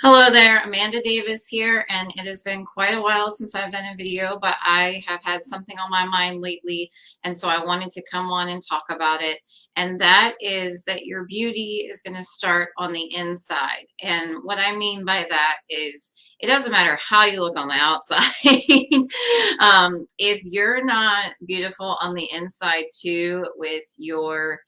Hello there, Amanda Davis here, and it has been quite a while since I've done a video, but I have had something on my mind lately, and so I wanted to come on and talk about it. And that is that your beauty is going to start on the inside. And what I mean by that is it doesn't matter how you look on the outside. If you're not beautiful on the inside too, with your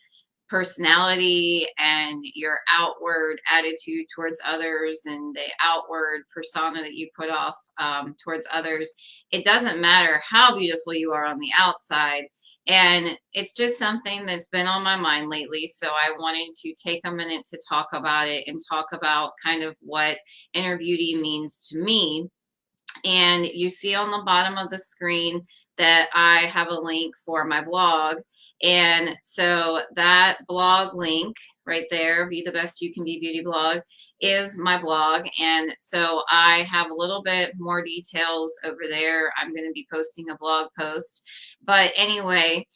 personality and your outward attitude towards others and the outward persona that you put off towards others, it doesn't matter how beautiful you are on the outside. And it's just something that's been on my mind lately. So I wanted to take a minute to talk about it and talk about kind of what inner beauty means to me. And you see on the bottom of the screen that I have a link for my blog. And so that blog link right there, Be the Best You Can Be Beauty blog, is my blog. And so I have a little bit more details over there. I'm going to be posting a blog post. But anyway,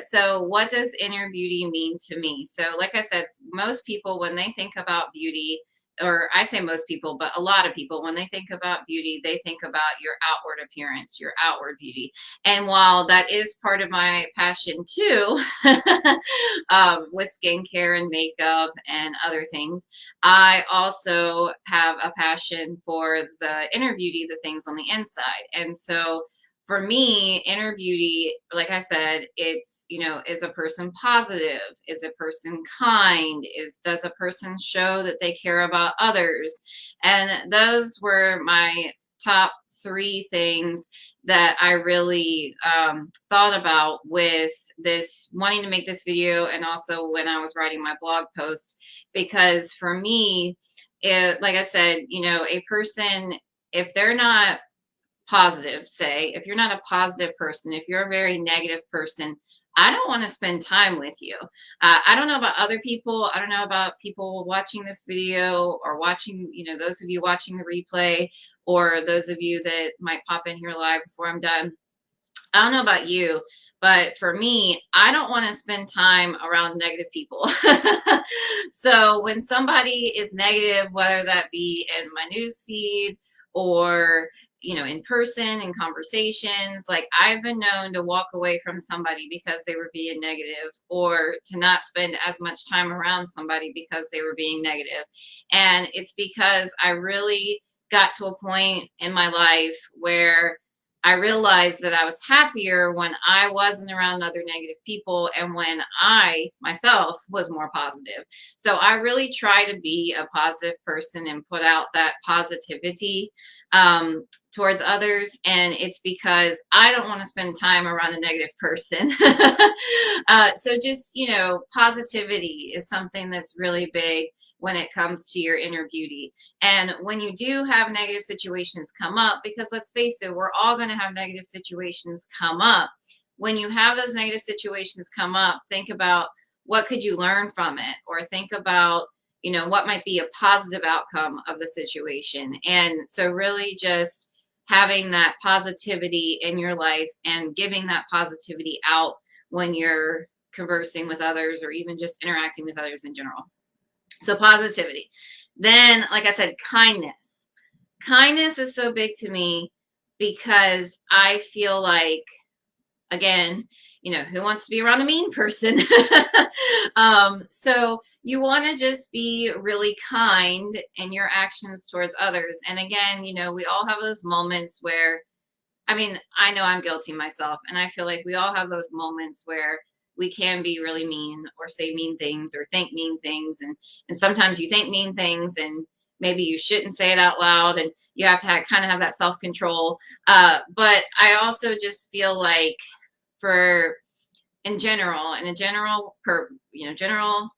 so what does inner beauty mean to me? So like I said, most people, when they think about beauty, or I say most people, but a lot of people, when they think about beauty, they think about your outward appearance, your outward beauty. And while that is part of my passion too, with skincare and makeup and other things, I also have a passion for the inner beauty, the things on the inside. And so for me, inner beauty, like I said, it's, is a person positive? Is a person kind? Does a person show that they care about others? And those were my top three things that I really thought about with this, wanting to make this video, and also when I was writing my blog post, because for me, like I said, a person, if they're not positive, say, if you're not a positive person, if you're a very negative person, I don't want to spend time with you. I don't know about other people. I don't know about people watching this video or watching, those of you watching the replay, or those of you that might pop in here live before I'm done. I don't know about you, but for me, I don't want to spend time around negative people. So when somebody is negative, whether that be in my news feed or in person in conversations, like I've been known to walk away from somebody because they were being negative, or to not spend as much time around somebody because they were being negative. And it's because I really got to a point in my life where I realized that I was happier when I wasn't around other negative people and when I myself was more positive. So I really try to be a positive person and put out that positivity towards others. And it's because I don't want to spend time around a negative person. So just, positivity is something that's really big when it comes to your inner beauty. And when you do have negative situations come up, because let's face it, we're all going to have negative situations come up. When you have those negative situations come up, think about what could you learn from it, or think about, what might be a positive outcome of the situation. And so really just having that positivity in your life and giving that positivity out when you're conversing with others or even just interacting with others in general. So positivity. Then, like I said, kindness. Kindness is so big to me because I feel like, again, who wants to be around a mean person? So you want to just be really kind in your actions towards others. And again, we all have those moments where, I know I'm guilty myself, and I feel like we all have those moments where we can be really mean or say mean things or think mean things. And sometimes you think mean things and maybe you shouldn't say it out loud, and you have to kind of have that self-control. But I also just feel like, for in general, in a general general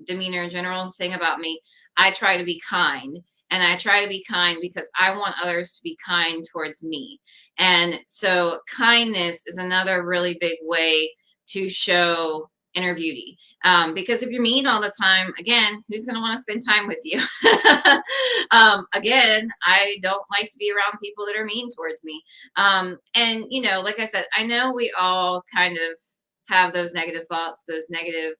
demeanor, general thing about me, I try to be kind. And I try to be kind because I want others to be kind towards me. And so kindness is another really big way to show inner beauty. Because if you're mean all the time, again, who's going to want to spend time with you? Again, I don't like to be around people that are mean towards me. And, like I said, I know we all kind of have those negative thoughts, those negative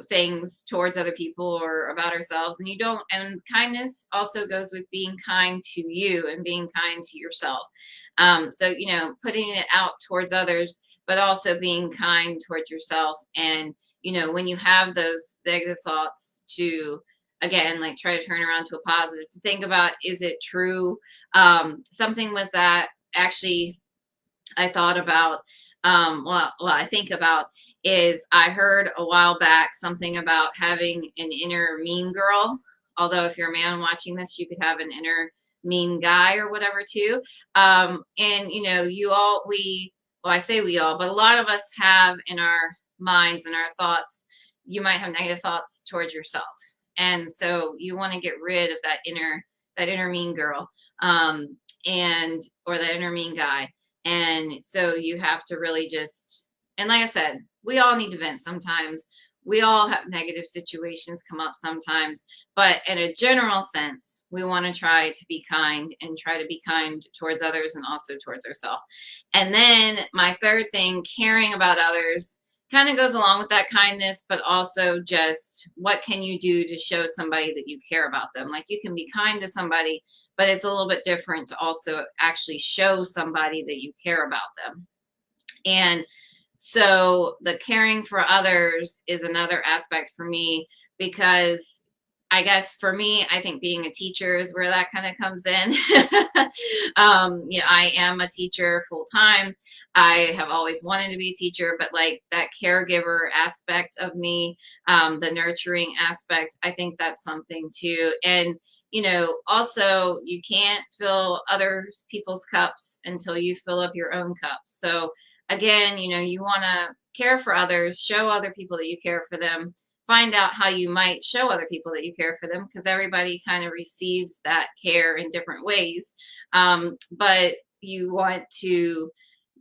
things towards other people or about ourselves, and you don't. And kindness also goes with being kind to you and being kind to yourself. So putting it out towards others, but also being kind towards yourself. And when you have those negative thoughts, to again, like, try to turn around to a positive, to think about, is it true? Something with that, actually, I thought about, I think about, is I heard a while back something about having an inner mean girl. Although if you're a man watching this, you could have an inner mean guy or whatever too. And you all, well, I say we all, but a lot of us have in our minds and our thoughts, you might have negative thoughts towards yourself. And so you want to get rid of that inner mean girl, and or that inner mean guy. And so you have to really just, and like I said, we all need to vent sometimes. We all have negative situations come up sometimes, but in a general sense, we want to try to be kind, and try to be kind towards others and also towards ourselves. And then my third thing, caring about others, kind of goes along with that kindness, but also just what can you do to show somebody that you care about them? Like, you can be kind to somebody, but it's a little bit different to also actually show somebody that you care about them. And so the caring for others is another aspect for me, because I guess for me, I think being a teacher is where that kind of comes in. I am a teacher full time. I have always wanted to be a teacher, but like that caregiver aspect of me, the nurturing aspect, I think that's something too. And also, you can't fill other people's cups until you fill up your own cup. So again, you want to care for others, show other people that you care for them, find out how you might show other people that you care for them, because everybody kind of receives that care in different ways. But you want to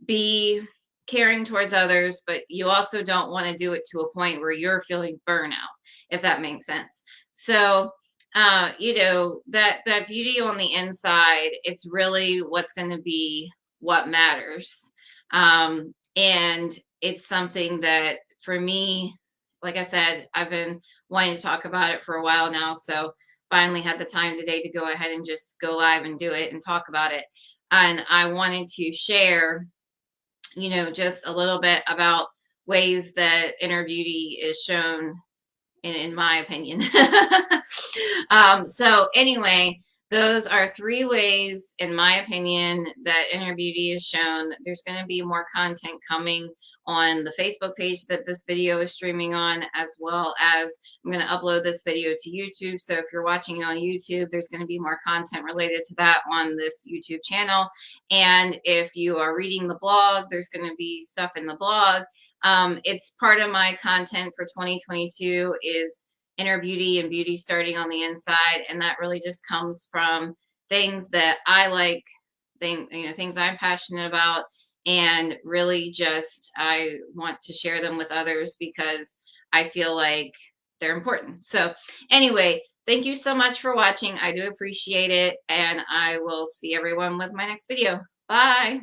be caring towards others, but you also don't want to do it to a point where you're feeling burnout, if that makes sense. So that beauty on the inside, it's really what's going to be what matters. And it's something that, for me, like I said, I've been wanting to talk about it for a while now. So finally had the time today to go ahead and just go live and do it and talk about it. And I wanted to share, just a little bit about ways that inner beauty is shown in my opinion. So anyway, those are 3 ways, in my opinion, that inner beauty is shown. There's going to be more content coming on the Facebook page that this video is streaming on, as well as I'm going to upload this video to YouTube. So if you're watching it on YouTube, there's going to be more content related to that on this YouTube channel. And if you are reading the blog, there's going to be stuff in the blog. It's part of my content for 2022 is inner beauty and beauty starting on the inside. And that really just comes from things that I like, things I'm passionate about. And really just, I want to share them with others because I feel like they're important. So anyway, thank you so much for watching. I do appreciate it. And I will see everyone with my next video. Bye.